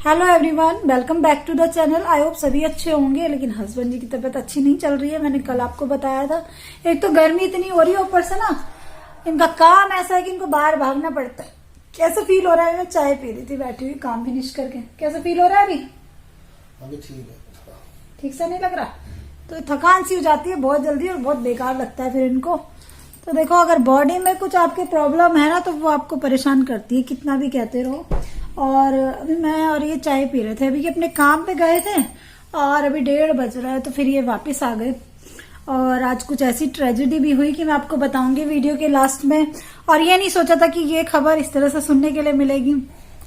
Hello everyone, welcome back to the channel. I hope सभी अच्छे होंगे, लेकिन हस्बैंड जी की तबीयत अच्छी नहीं चल रही है। मैंने कल आपको बताया था। एक तो गर्मी इतनी हो रही है, ऊपर से ना इनका काम ऐसा है कि इनको बाहर भागना पड़ता है। कैसा फील हो रहा है? मैं चाय पी रही थी बैठी हुई काम फिनिश करके। कैसा फील हो रहा है अभी ठीक है। ठीक से नहीं लग रहा? तो थकान सी हो जाती है बहुत जल्दी और बहुत बेकार लगता है फिर इनको। तो देखो, अगर बॉडी में कुछ आपके प्रॉब्लम है ना, तो वो आपको परेशान करती है कितना भी कहते रहो। और अभी मैं और ये चाय पी रहे थे, अभी अपने काम पे गए थे और अभी 1:30 बज रहा है, तो फिर ये वापस आ गए। और आज कुछ ऐसी ट्रेजेडी भी हुई कि मैं आपको बताऊंगी वीडियो के लास्ट में। और ये नहीं सोचा था कि ये खबर इस तरह से सुनने के लिए मिलेगी।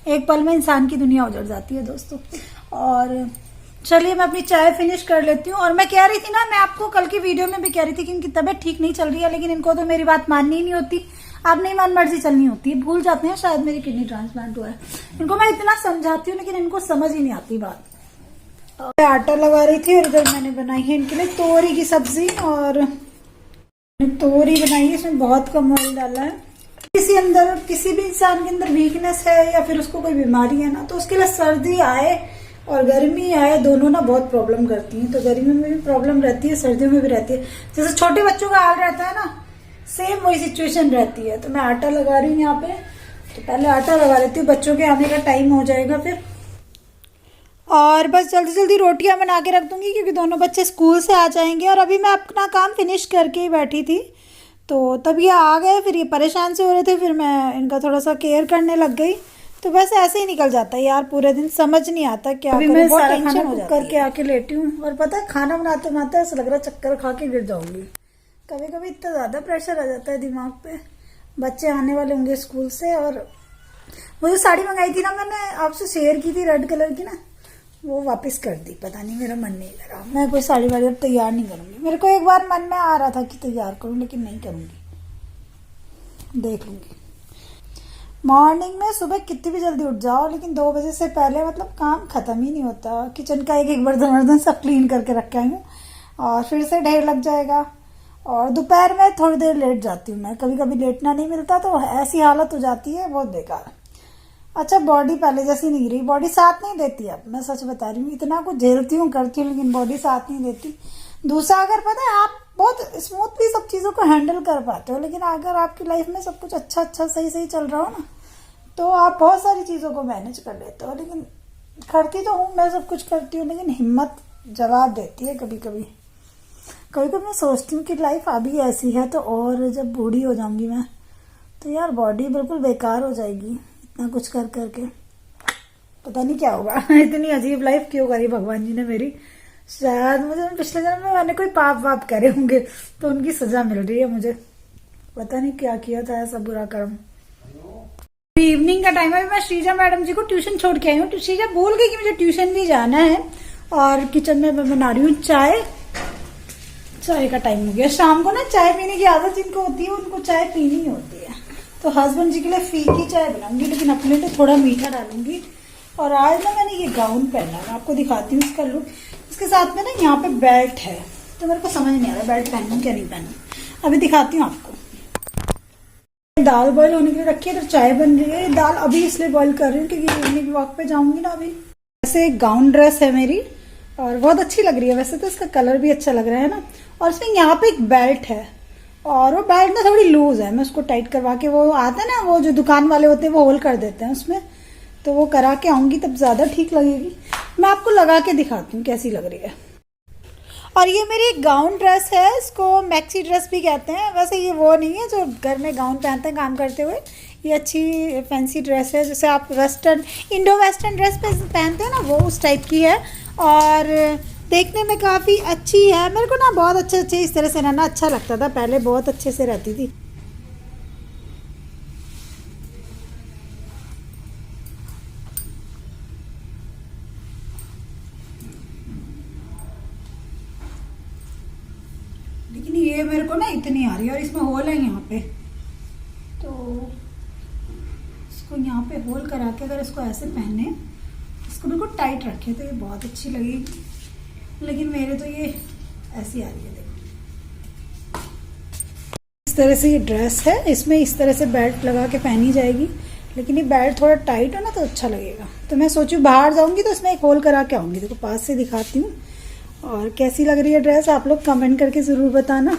एक पल में इंसान की दुनिया उजड़ जाती है दोस्तों। और चलिए मैं अपनी चाय फिनिश कर लेती हूँ। और मैं कह रही थी ना, मैं आपको कल की वीडियो में भी कह रही थी कि इनकी तबीयत ठीक नहीं चल रही है, लेकिन इनको तो मेरी बात माननी ही नहीं होती। आप नहीं मन मर्जी चलनी होती है, भूल जाते हैं शायद मेरी किडनी ट्रांसप्लांट हुआ है। इनको मैं इतना समझाती हूँ लेकिन इनको समझ ही नहीं आती बात। और आटा लगा रही थी और इधर मैंने बनाई है इनके लिए तोरी की सब्जी। और तोरी बनाई है, इसमें बहुत कम ऑयल डाला है। किसी भी इंसान के अंदर वीकनेस है या फिर उसको कोई बीमारी है ना, तो उसके लिए सर्दी आए और गर्मी आए, दोनों ना बहुत प्रॉब्लम करती हैं। तो गर्मी में भी प्रॉब्लम रहती है, सर्दियों में भी रहती है। जैसे छोटे बच्चों का हाल रहता है ना, सेम वही सिचुएशन रहती है। तो मैं आटा लगा रही हूँ यहाँ पे। तो पहले आटा लगा लेती हूँ, बच्चों के आने का टाइम हो जाएगा फिर। और बस जल्दी जल्दी रोटियां बना के रख दूंगी, क्योंकि दोनों बच्चे स्कूल से आ जाएंगे। और अभी मैं अपना काम फिनिश करके ही बैठी थी, तो तब ये आ गए। फिर ये परेशान से हो रहे थे, फिर मैं इनका थोड़ा सा केयर करने लग गई। तो बस ऐसे ही निकल जाता है यार पूरे दिन, समझ नहीं आता क्या करूं। मैं सारा खाना कुक करके आके लेटी हूँ। और पता है, खाना बनाते बनाते ऐसा लग रहा है चक्कर खा के गिर जाऊंगी। कभी कभी इतना ज्यादा प्रेशर आ जाता है दिमाग पे। बच्चे आने वाले होंगे स्कूल से। और वो जो साड़ी मंगाई थी ना, मैंने आपसे शेयर की थी रेड कलर की ना, वो वापस कर दी। पता नहीं, मेरा मन नहीं लगा। मैं कोई साड़ी वाड़ी अब तैयार नहीं करूंगी। मेरे को एक बार मन में आ रहा था कि तैयार करूं, लेकिन नहीं करूंगी, देख लूंगी। मॉर्निंग में सुबह कितनी भी जल्दी उठ जाओ, लेकिन 2 बजे से पहले मतलब काम खत्म ही नहीं होता। किचन का एक एक बर्तन सब क्लीन करके रखा हूँ और फिर से ढेर लग जाएगा। और दोपहर में थोड़ी देर लेट जाती हूँ मैं, कभी कभी लेटना नहीं मिलता, तो ऐसी हालत हो जाती है बहुत बेकार। अच्छा, बॉडी पहले जैसी नहीं रही, बॉडी साथ नहीं देती। अब मैं सच बता रही हूँ, इतना कुछ झेलती हूँ करती हूँ, लेकिन बॉडी साथ नहीं देती। दूसरा, अगर पता है, आप बहुत स्मूथली सब चीजों को हैंडल कर पाते हो, लेकिन अगर आपकी लाइफ में सब कुछ अच्छा अच्छा सही सही चल रहा हो ना, तो आप बहुत सारी चीजों को मैनेज कर लेते हो। लेकिन करती तो हूँ मैं, सब कुछ करती हूँ, लेकिन हिम्मत जवाब देती है कभी कभी। कभी कभी मैं सोचती हूँ कि लाइफ अभी ऐसी है, तो और जब बूढ़ी हो जाऊंगी मैं, तो यार बॉडी बिल्कुल बेकार हो जाएगी इतना कुछ कर करके। पता नहीं क्या होगा। इतनी अजीब लाइफ क्यों करी भगवान जी ने मेरी। शायद मुझे पिछले जन्म में मैंने कोई पाप वाप करे होंगे, तो उनकी सजा मिल रही है मुझे। पता नहीं क्या किया था ऐसा बुरा कर्म। इवनिंग का टाइम है, मैं श्रीजा मैडम जी को ट्यूशन छोड़ के आई हूँ। श्रीजा बोल गई कि मुझे ट्यूशन भी जाना है। और किचन में मैं बना रही हूँ चाय। चाय का टाइम हो गया। शाम को ना चाय पीने की आदत जिनको होती है, उनको चाय पीनी होती है। तो हस्बैंड जी के लिए फीकी चाय बनाऊंगी, लेकिन अपने लिए थोड़ा मीठा डालूंगी। और आज ना मैंने ये गाउन पहना, मैं आपको दिखाती हूँ इसका लुक। इसके साथ में ना यहाँ पे बेल्ट है, तो मेरे को समझ नहीं आ रहा बेल्ट पहनूं क्या नहीं पहनूं। अभी दिखाती हूँ आपको। दाल बॉईल होने के लिए रखी है, तो चाय बन रही है। दाल अभी इसलिए बॉईल कर रही हूँ क्योंकि इवनिंग वॉक पे जाऊंगी ना अभी। वैसे एक गाउन ड्रेस है मेरी और बहुत अच्छी लग रही है। वैसे तो इसका कलर भी अच्छा लग रहा है ना। और इसमें यहाँ पे एक बेल्ट है, और वो बेल्ट ना थोड़ी लूज है। मैं उसको टाइट करवा के, वो आता है ना, वो जो दुकान वाले होते हैं वो होल कर देते हैं उसमें, तो वो करा के आऊंगी तब ज्यादा ठीक लगेगी। मैं आपको लगा के दिखाती हूँ कैसी लग रही है। और ये मेरी एक गाउन ड्रेस है, इसको मैक्सी ड्रेस भी कहते हैं। वैसे ये वो नहीं है जो घर में गाउन पहनते हैं काम करते हुए। ये अच्छी फैंसी ड्रेस है, जैसे आप वेस्टर्न, इंडो वेस्टर्न ड्रेस पहनते हैं ना, वो उस टाइप की है। और देखने में काफ़ी अच्छी है। मेरे को ना बहुत अच्छे इस तरह से रहना अच्छा लगता था, पहले बहुत अच्छे से रहती थी। लेकिन ये मेरे को ना इतनी आ रही है, और इसमें होल है यहाँ पे, तो इसको यहाँ पे होल करा के अगर इसको ऐसे पहने, इसको बिल्कुल टाइट रखे, तो ये बहुत अच्छी लगेगी। लेकिन मेरे तो ये ऐसी आ रही है, देखो। इस तरह से ये ड्रेस है, इसमें इस तरह से बेल्ट लगा के पहनी जाएगी। लेकिन ये बेल्ट थोड़ा टाइट हो ना तो अच्छा लगेगा। तो मैं सोचू बाहर जाऊंगी तो इसमें एक होल करा के आऊंगी। देखो पास से दिखाती हूँ। और कैसी लग रही है ड्रेस आप लोग कमेंट करके जरूर बताना।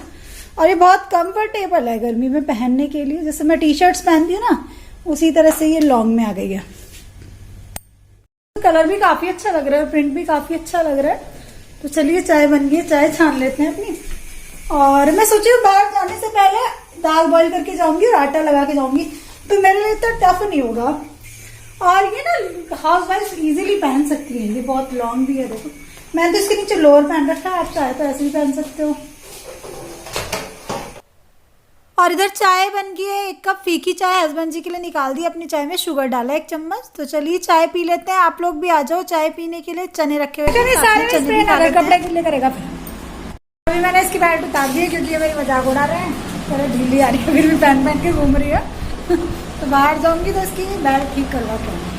और ये बहुत कंफर्टेबल है गर्मी में पहनने के लिए। जैसे मैं टी शर्ट्स पहनती हूँ ना उसी तरह से ये लॉन्ग में आ गई है। कलर भी काफी अच्छा लग रहा है, प्रिंट भी काफी अच्छा लग रहा है। तो चलिए चाय बन गई, चाय छान लेते हैं अपनी। और मैं सोची हूँ बाहर जाने से पहले दाल बॉईल करके जाऊंगी और आटा लगा के जाऊंगी, तो मेरे लिए इतना टफ नहीं होगा। और ये ना हाउस वाइफ इजीली पहन सकती है। ये बहुत लॉन्ग भी है। देखो मैंने तो इसके नीचे लोअर पहन रखा है, आप चाहे तो ऐसे भी पहन सकते हो। और इधर चाय बन गई है, 1 कप फीकी चाय हस्बैंड जी के लिए निकाल दी। अपनी चाय में शुगर डाला 1 चम्मच। तो चलिए चाय पी लेते हैं। आप लोग भी आ जाओ चाय पीने के लिए। चने रखे हुए सारे कपड़े गिले करेगा। अभी मैंने इसकी बेल्ट उतार दी है क्योंकि ये मेरी मजाक उड़ा रहे हैं। थोड़ा ढीली आ रही है, फिर भी पहन के घूम रही है। तो बाहर जाऊंगी तो इसकी बेल्ट ठीक करवा के आऊंगी।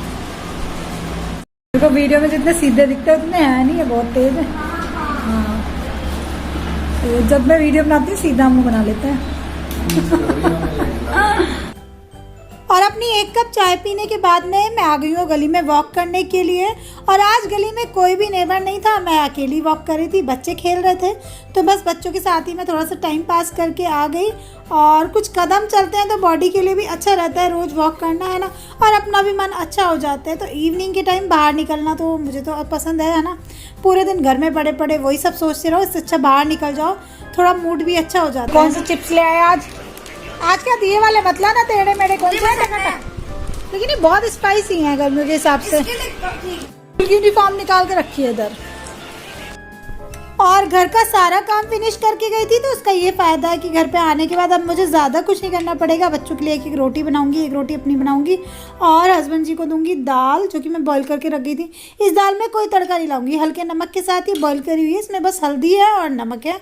देखो वीडियो में जितने सीधे दिखते हैं उतने है नहीं, ये बहुत तेज है। हाँ तो जब मैं वीडियो बनाती हूँ सीधा मुंह बना लेता है। और अपनी 1 कप चाय पीने के बाद में मैं आ गई हूँ गली में वॉक करने के लिए। और आज गली में कोई भी नेबर नहीं था, मैं अकेली वॉक कर रही थी। बच्चे खेल रहे थे तो बस बच्चों के साथ ही मैं थोड़ा सा टाइम पास करके आ गई। और कुछ कदम चलते हैं तो बॉडी के लिए भी अच्छा रहता है, रोज वॉक करना है ना। और अपना भी मन अच्छा हो जाता है। तो इवनिंग के टाइम बाहर निकलना तो मुझे तो पसंद है ना। पूरे दिन घर में पड़े पड़े वही सब सोचते रहो, इससे अच्छा बाहर निकल जाओ, थोड़ा मूड भी अच्छा हो जाता है। कौन से चिप्स ले आए आज क्या दिए वाले मतलब ना टेढ़े मेढ़े कौन से हैं? लेकिन ये बहुत स्पाइसी हैं गर्मियों के हिसाब से। यूनिफॉर्म निकाल के रखी है इधर। और घर का सारा काम फिनिश करके गई थी तो उसका ये फायदा है कि घर पे आने के बाद अब मुझे ज़्यादा कुछ नहीं करना पड़ेगा। बच्चों के लिए 1 रोटी बनाऊंगी, 1 रोटी अपनी बनाऊंगी और हस्बैंड जी को दूंगी दाल जो कि मैं बॉईल करके रख गई थी। इस दाल में कोई तड़का नहीं लाऊंगी, हल्के नमक के साथ ही बॉईल करी हुई है। इसमें बस हल्दी है और नमक है।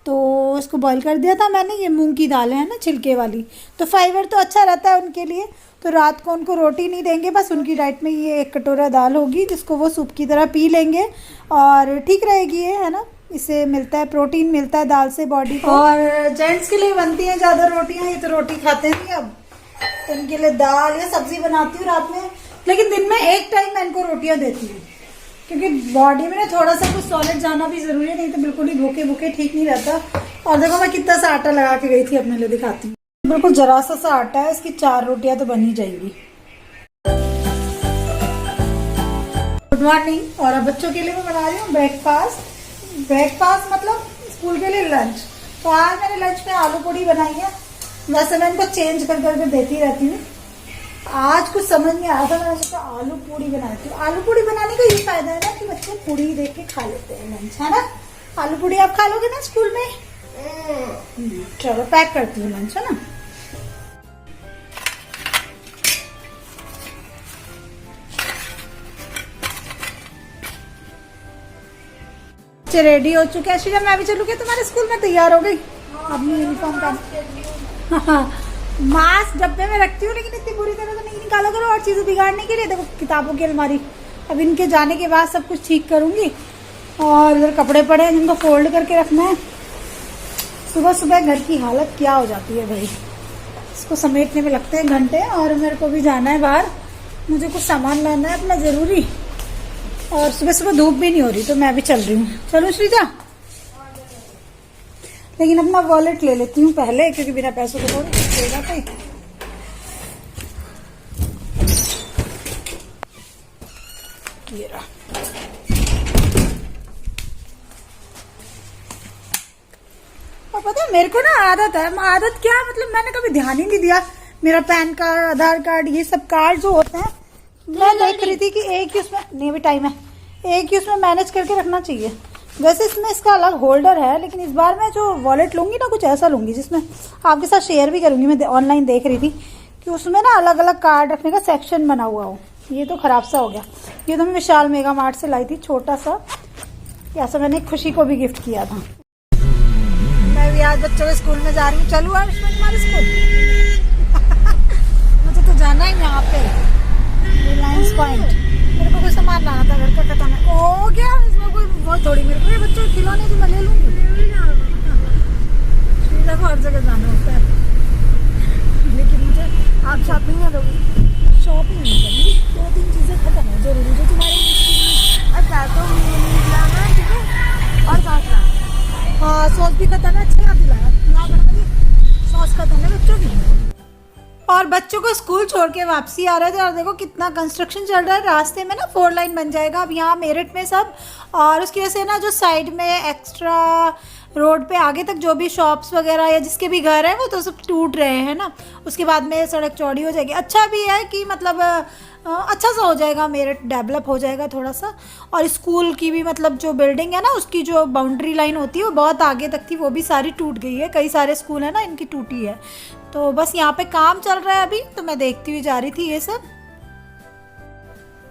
तो इसको बॉईल कर दिया था मैंने। ये मूंग की दाल है ना छिलके वाली, तो फाइबर तो अच्छा रहता है उनके लिए। तो रात को उनको रोटी नहीं देंगे, बस उनकी डाइट में ये 1 कटोरा दाल होगी जिसको वो सूप की तरह पी लेंगे और ठीक रहेगी ये, है ना। इससे मिलता है प्रोटीन, मिलता है दाल से बॉडी को। और जेंट्स के लिए बनती हैं ज़्यादा रोटियाँ, ये तो रोटी खाते नहीं अब, तो इनके लिए दाल या सब्जी बनाती हूँ रात में। लेकिन दिन में 1 टाइम मैं इनको रोटियाँ देती हूँ क्योंकि बॉडी में ना थोड़ा सा कुछ सॉलिड जाना भी जरूरी है, नहीं तो बिल्कुल ही भूखे भूखे ठीक नहीं रहता। और देखो मैं कितना सा आटा लगा के गई थी, अपने लिए दिखाती हूँ। बिल्कुल जरा सा आटा है, इसकी 4 रोटियां तो बन ही जाएगी। Good morning. और अब बच्चों के लिए मैं बना रही हूँ ब्रेकफास्ट मतलब स्कूल के लिए लंच। तो आज मैंने लंच में आलू पूड़ी बनाई है। वैसे मैं इनको चेंज कर करके देती रहती हूँ। आज कुछ समझ नहीं आ रहा था, मैंने सोचा आलू पूड़ी बनाती हूँ। आलू पूड़ी बनाने का ये फायदा है ना कि बच्चे पूड़ी देख के खा लेते हैं लंच, है ना। आलू पूड़ी आप खा लोगे ना स्कूल में। चलो पैक करती हूँ लंच, है ना। रेडी हो चुके हैं श्रीजा, मैं भी चलूँ क्या तुम्हारे स्कूल में? तैयार हो गई अपनी यूनिफॉर्म का। मास्क डब्बे में रखती हूँ लेकिन इतनी बुरी तरह तो नहीं निकाला करो और चीजें बिगाड़ने के लिए। देखो किताबों की अलमारी अब इनके जाने के बाद सब कुछ ठीक करूंगी। और इधर कपड़े पड़े हैं जिनको फोल्ड करके रखना है। सुबह सुबह घर की हालत क्या हो जाती है भाई, इसको समेटने में लगते हैं घंटे। और मेरे को भी जाना है बाहर, मुझे कुछ सामान लाना है अपना जरूरी। और सुबह सुबह धूप भी नहीं हो रही तो मैं भी चल रही हूँ। चलो श्रीजा, लेकिन अपना वॉलेट ले लेती हूँ पहले क्योंकि बिना पैसों को थोड़ी देगा कोई। ये रहा। और पता है मेरे को ना आदत है, आदत क्या मतलब मैंने कभी ध्यान ही नहीं दिया। मेरा पैन कार्ड, आधार कार्ड, ये सब कार्ड जो होते हैं मैं देख रही थी कि एक ही उसमें नहीं भी टाइम है, एक ही उसमें मैनेज करके रखना चाहिए। वैसे इसमें इसका अलग होल्डर है, लेकिन इस बार मैं जो वॉलेट लूंगी ना कुछ ऐसा लूंगी जिसमें आपके साथ शेयर भी करूंगी। मैं ऑनलाइन देख रही थी कि उसमें ना अलग अलग कार्ड रखने का सेक्शन बना हुआ हो। ये तो खराब सा हो गया। ये तो मैं विशाल मेगा मार्ट से लाई थी छोटा सा, ऐसा मैंने खुशी को भी गिफ्ट किया था। मैं भी आज बच्चों के स्कूल में जा रही हूँ। चलूँ आयुष्मान तुम्हारे स्कूल? मुझे तो जाना है यहाँ पे रिलायंस पॉइंट। मेरे को कोई सामान लाना था घर का खत्म है। ओ क्या इसमें कोई बहुत थोड़ी, मेरे को ये बच्चों के खिलौने तो मैं ले लूंगी। श्रीजा को हर जगह जाना होता है, लेकिन मुझे आप शॉपिंग करोगी? भी खत्म है, अच्छा याद दिलाया। यहाँ पर सॉस खत्म है बच्चों की। और बच्चों को स्कूल छोड़ के वापसी आ रहे थे और देखो कितना कंस्ट्रक्शन चल रहा है रास्ते में ना, 4 लाइन बन जाएगा अब यहाँ मेरठ में सब। और उसकी वजह से ना जो साइड में एक्स्ट्रा रोड पे आगे तक जो भी शॉप्स वगैरह या जिसके भी घर हैं वो तो सब टूट रहे हैं ना। उसके बाद में सड़क चौड़ी हो जाएगी। अच्छा भी है कि मतलब अच्छा सा हो जाएगा, मेरठ डेवलप हो जाएगा थोड़ा सा। और स्कूल की भी मतलब जो बिल्डिंग है ना उसकी जो बाउंड्री लाइन होती है वो बहुत आगे तक थी, वो भी सारी टूट गई है। कई सारे स्कूल है ना इनकी टूटी है। तो बस यहाँ पे काम चल रहा है अभी, तो मैं देखती हुई जा रही थी ये सब।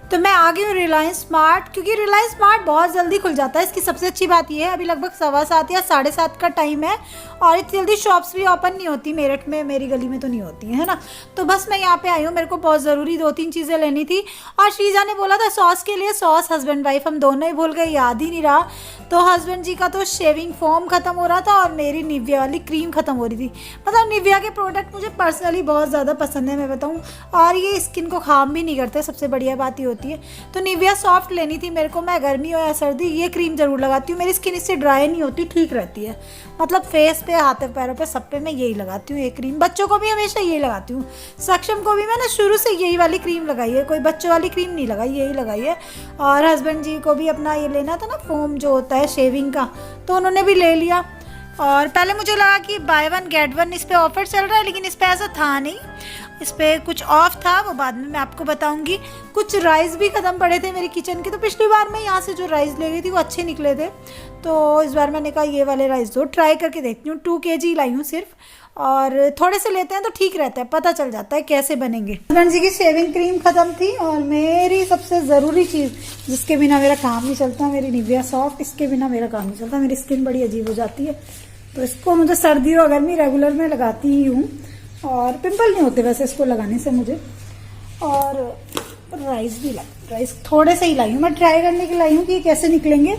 तो मैं आ गई हूँ रिलायंस स्मार्ट, क्योंकि रिलायंस स्मार्ट बहुत जल्दी खुल जाता है। इसकी सबसे अच्छी बात ये है अभी लगभग 7:15 या 7:30 का टाइम है और इतनी जल्दी शॉप्स भी ओपन नहीं होती मेरठ में, मेरी गली में तो नहीं होती है ना। तो बस मैं यहाँ पे आई हूँ, मेरे को बहुत ज़रूरी 2-3 चीज़ें लेनी थी। और श्रीजा ने बोला था सॉस के लिए, सॉस हस्बैंड वाइफ हम दोनों ही भूल गए, याद ही नहीं रहा। तो हस्बैंड जी का तो शेविंग फोम ख़त्म हो रहा था और मेरी निविया वाली क्रीम ख़त्म हो रही थी। मतलब निविया के प्रोडक्ट मुझे पर्सनली बहुत ज़्यादा पसंद है, मैं बताऊँ। और ये स्किन को हार्म भी नहीं करते, सबसे बढ़िया बात ये होती है। तो निविया सॉफ्ट लेनी थी मेरे को। मैं गर्मी हो या सर्दी ये क्रीम ज़रूर लगाती हूँ, मेरी स्किन इससे ड्राई नहीं होती, ठीक रहती है। मतलब फेस पे, हाथों पैरों पे, सब पे मैं यही लगाती हूँ ये क्रीम। बच्चों को भी हमेशा यही लगाती हूँ। सक्षम को भी मैंने शुरू से यही वाली क्रीम लगाई है, कोई बच्चों वाली क्रीम नहीं लगाई, यही लगाई है। और हस्बैंड जी को भी अपना ये लेना था ना फोम जो होता है शेविंग का, तो उन्होंने भी ले लिया। और पहले मुझे लगा कि बाय 1 गेट 1 इस पर ऑफर चल रहा है, लेकिन इस पर ऐसा था नहीं। इस पर कुछ ऑफ था, वो बाद में मैं आपको बताऊंगी। कुछ राइस भी ख़त्म पड़े थे मेरे किचन के, तो पिछली बार मैं यहाँ से जो राइस ले गई थी वो अच्छे निकले थे। तो इस बार मैंने कहा ये वाले राइस दो, ट्राई करके देखती हूँ। 2 kg लाई हूँ सिर्फ, और थोड़े से लेते हैं तो ठीक रहता है, पता चल जाता है कैसे बनेंगे। हस्बैंड जी की शेविंग क्रीम ख़त्म थी और मेरी सबसे ज़रूरी चीज़ जिसके बिना मेरा काम नहीं चलता, मेरी निविया सॉफ्ट, इसके बिना मेरा काम नहीं चलता। मेरी स्किन बड़ी अजीब हो जाती है, तो इसको मुझे सर्दी और गर्मी रेगुलर में लगाती ही हूँ। और पिंपल नहीं होते वैसे इसको लगाने से मुझे। और राइस भी राइस थोड़े से ही लाई हूँ, मैं ट्राई करने के लाई हूँ कि ये कैसे निकलेंगे।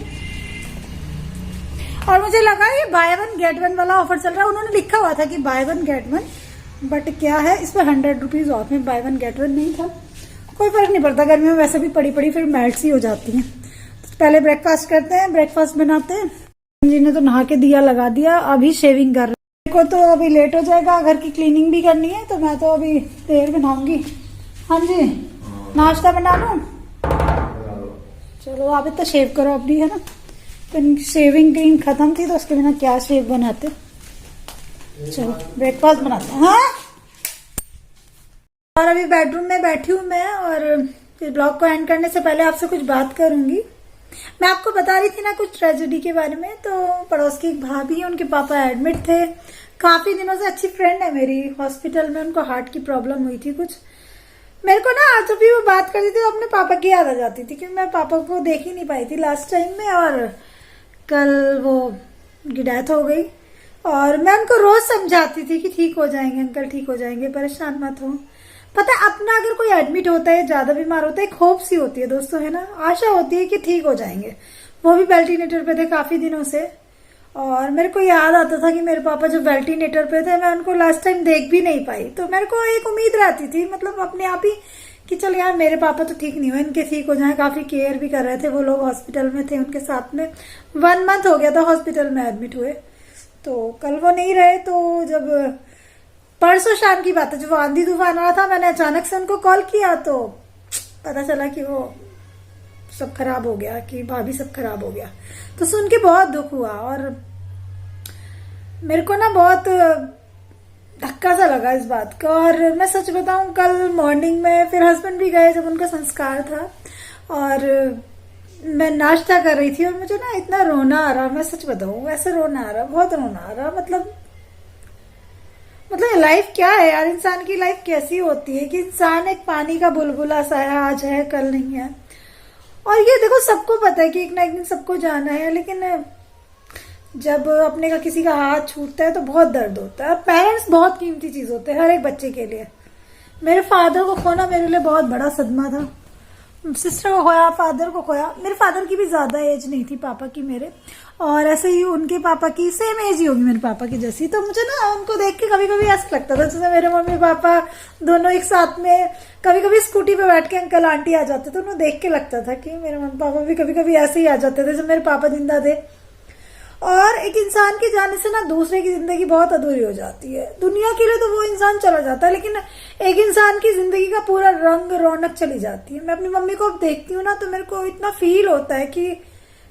और मुझे लगा ये बाय 1 गेट 1 वाला ऑफर चल रहा है, उन्होंने लिखा हुआ था कि बाय 1 गेट 1, बट क्या है इस पर 100 रुपीज़ ऑफ में, बाय 1 गेट 1 नहीं था। कोई फर्क नहीं पड़ता, गर्मी में वैसे भी पड़ी पड़ी फिर मेल्ट सी हो जाती हैं। तो पहले ब्रेकफास्ट करते हैं, ब्रेकफास्ट बनाते हैं। जी ने तो नहा के दिया लगा दिया, अभी शेविंग कर रहे को, तो अभी लेट हो जाएगा, घर की क्लीनिंग भी करनी है, तो मैं तो अभी देर बनाऊंगी। हाँ जी, नाश्ता बना लूं? चलो आप तो शेव करो अपनी, है ना। तो शेविंग क्रीम खत्म थी तो उसके बिना क्या शेव बनाते। चलो ब्रेकफास्ट बनाते हैं। हाँ, और अभी बेडरूम में बैठी हूँ मैं, और फिर ब्लॉग को एंड करने से पहले आपसे कुछ बात करूंगी। मैं आपको बता रही थी ना कुछ ट्रेजेडी के बारे में। तो पड़ोस की एक भाभी है, उनके पापा एडमिट थे, काफी दिनों से अच्छी फ्रेंड है मेरी, हॉस्पिटल में उनको हार्ट की प्रॉब्लम हुई थी कुछ। मेरे को ना आज जब भी वो बात करती थी तो अपने पापा की याद आ जाती थी, क्योंकि मैं पापा को देख ही नहीं पाई थी लास्ट टाइम में, और कल वो की डेथ हो गई। और मैं उनको रोज समझाती थी कि ठीक हो जाएंगे अंकल, ठीक हो जाएंगे, परेशान मत हो। पता है अपना अगर कोई एडमिट होता है, ज्यादा बीमार होता है, एक होप सी होती है दोस्तों, है ना, आशा होती है कि ठीक हो जाएंगे। वो भी वेंटिलेटर पे थे काफी दिनों से, और मेरे को याद आता था कि मेरे पापा जब वेंटिलेटर पे थे मैं उनको लास्ट टाइम देख भी नहीं पाई। तो मेरे को एक उम्मीद रहती थी, मतलब अपने आप ही, कि चल यार मेरे पापा तो ठीक नहीं हुए, इनके ठीक हो जाए। काफी केयर भी कर रहे थे वो लोग, हॉस्पिटल में थे उनके साथ में। 1 मंथ हो गया था हॉस्पिटल में एडमिट हुए। तो कल वो नहीं रहे, तो जब परसों शाम की बात है, जब वो आंधी तूफान आ रहा था, मैंने अचानक से उनको कॉल किया तो पता चला कि वो सब खराब हो गया, कि भाभी सब खराब हो गया। तो सुन के बहुत दुख हुआ, और मेरे को ना बहुत धक्का सा लगा इस बात का। और मैं सच बताऊं, कल मॉर्निंग में फिर हस्बैंड भी गए जब उनका संस्कार था, और मैं नाश्ता कर रही थी, और मुझे ना इतना रोना आ रहा, मैं सच बताऊं ऐसे रोना आ रहा, बहुत रोना आ रहा। मतलब लाइफ क्या है यार, इंसान की लाइफ कैसी होती है कि इंसान एक पानी का बुलबुला सा है, आज है कल नहीं है। और ये देखो सबको पता है कि एक ना एक दिन सबको जाना है, लेकिन जब अपने का किसी का हाथ छूटता है तो बहुत दर्द होता है। पेरेंट्स बहुत कीमती चीज होते हैं हर एक बच्चे के लिए। मेरे फादर को खोना मेरे लिए बहुत बड़ा सदमा था। सिस्टर को खोया, फादर को खोया। मेरे फादर की भी ज्यादा एज नहीं थी पापा की मेरे, और ऐसे ही उनके पापा की सेम एज ही होगी मेरे पापा की जैसी। तो मुझे ना उनको देख के कभी कभी ऐसा लगता था जैसे मेरे मम्मी पापा दोनों एक साथ में, कभी कभी स्कूटी पे बैठ के अंकल आंटी आ जाते थे, उन्हें देख के लगता था कि मेरे मम्मी पापा भी कभी कभी ऐसे ही आ जाते थे जब मेरे पापा जिंदा थे। और एक इंसान के जाने से ना दूसरे की जिंदगी बहुत अधूरी हो जाती है। दुनिया के लिए तो वो इंसान चला जाता है, लेकिन एक इंसान की जिंदगी का पूरा रंग रौनक चली जाती है। मैं अपनी मम्मी को अब देखती हूँ ना तो मेरे को इतना फील होता है कि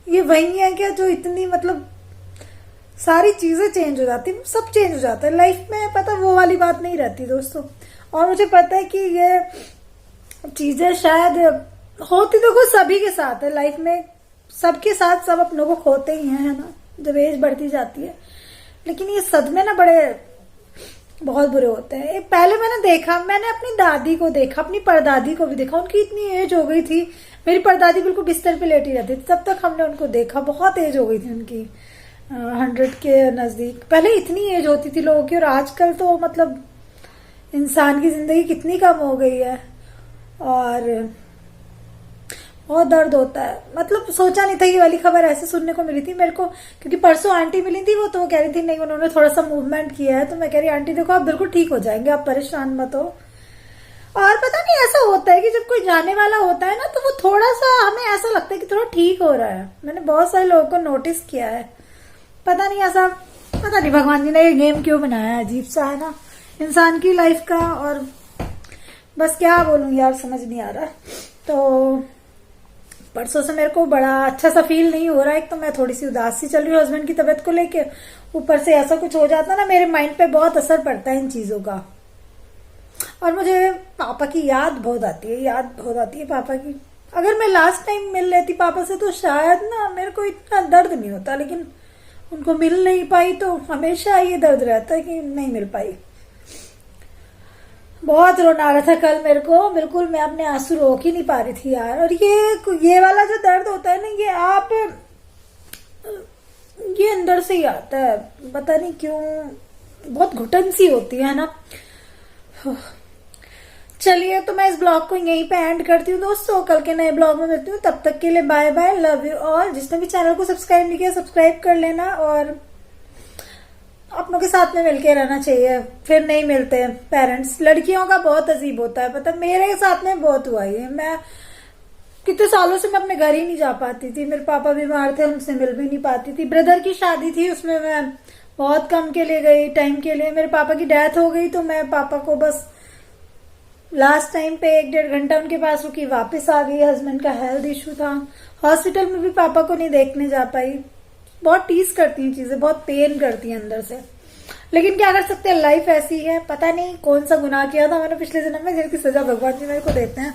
ये वही है क्या जो इतनी मतलब सारी चीजें चेंज हो जाती, सब चेंज हो जाता है लाइफ में। पता वो वाली बात नहीं रहती दोस्तों। और मुझे पता है कि ये चीजें शायद होती तो कुछ सभी के साथ है लाइफ में, सबके साथ सब अपनों को खोते ही हैं, है ना, जब एज बढ़ती जाती है। लेकिन ये सदमे ना बड़े बहुत बुरे होते हैं। पहले मैंने अपनी दादी को देखा, अपनी परदादी को भी देखा। उनकी इतनी एज हो गई थी, मेरी परदादी बिल्कुल बिस्तर पे लेटी रहती थी, तब तक हमने उनको देखा। बहुत एज हो गई थी उनकी, 100 के नजदीक। पहले इतनी एज होती थी लोगों की, और आजकल तो मतलब इंसान की जिंदगी कितनी कम हो गई है। और बहुत दर्द होता है। मतलब सोचा नहीं था ये वाली खबर ऐसे सुनने को मिली थी मेरे को, क्योंकि परसों आंटी मिली थी, वो कह रही थी नहीं उन्होंने थोड़ा सा मूवमेंट किया है। तो मैं कह रही आंटी देखो आप बिल्कुल ठीक हो जाएंगे, आप परेशान मत हो। और पता नहीं ऐसा होता है कि जब कोई जाने वाला होता है ना तो वो थोड़ा सा हमें ऐसा लगता है कि थोड़ा ठीक हो रहा है। मैंने बहुत सारे लोगों को नोटिस किया है। पता नहीं ऐसा, पता नहीं भगवान जी ने ये गेम क्यों बनाया है, अजीब सा है ना इंसान की लाइफ का। और बस क्या बोलूं यार, समझ नहीं आ रहा। तो परसों से मेरे को बड़ा अच्छा सा फील नहीं हो रहा है। एक तो मैं थोड़ी सी उदास सी चल रही हूँ हस्बैंड की तबीयत को लेके, ऊपर से ऐसा कुछ हो जाता ना मेरे माइंड पे बहुत असर पड़ता है इन चीजों का। और मुझे पापा की याद बहुत आती है पापा की। अगर मैं लास्ट टाइम मिल लेती पापा से तो शायद ना मेरे को इतना दर्द नहीं होता, लेकिन उनको मिल नहीं पाई तो हमेशा ये दर्द रहता है कि नहीं मिल पाई। बहुत रोना आ रहा था कल मेरे को, बिल्कुल मैं अपने आंसू रोक ही नहीं पा रही थी यार। और ये वाला जो दर्द होता है ना, ये अंदर से ही आता है, पता नहीं क्यों, बहुत घुटन सी होती है ना। चलिए तो मैं इस ब्लॉग को यहीं पे एंड करती हूँ दोस्तों। कल के नए ब्लॉग में मिलती हूँ, तब तक के लिए bye bye, love you all. जिसने भी चैनल को सब्सक्राइब नहीं किया सब्सक्राइब कर लेना, और अपनों के साथ में मिलके रहना चाहिए, फिर नहीं मिलते पेरेंट्स। लड़कियों का बहुत अजीब होता है, पता मेरे साथ में बहुत हुआ है। मैं कितने सालों से मैं अपने घर ही नहीं जा पाती थी, मेरे पापा बीमार थे, उनसे मिल भी नहीं पाती थी। ब्रदर की शादी थी, उसमें मैं बहुत कम के लिए गई, टाइम के लिए। मेरे पापा की डेथ हो गई तो मैं पापा को बस लास्ट टाइम पे 1-1.5 घंटा उनके पास रुकी, वापस आ गई। हस्बैंड का हेल्थ इशू था, हॉस्पिटल में भी पापा को नहीं देखने जा पाई। बहुत टीज करती हैं चीजें, बहुत पेन करती हैं अंदर से, लेकिन क्या कर सकते हैं, लाइफ ऐसी है। पता नहीं कौन सा गुनाह किया था मैंने पिछले जन्म में, जिसकी सजा भगवान जी मेरे को देते हैं।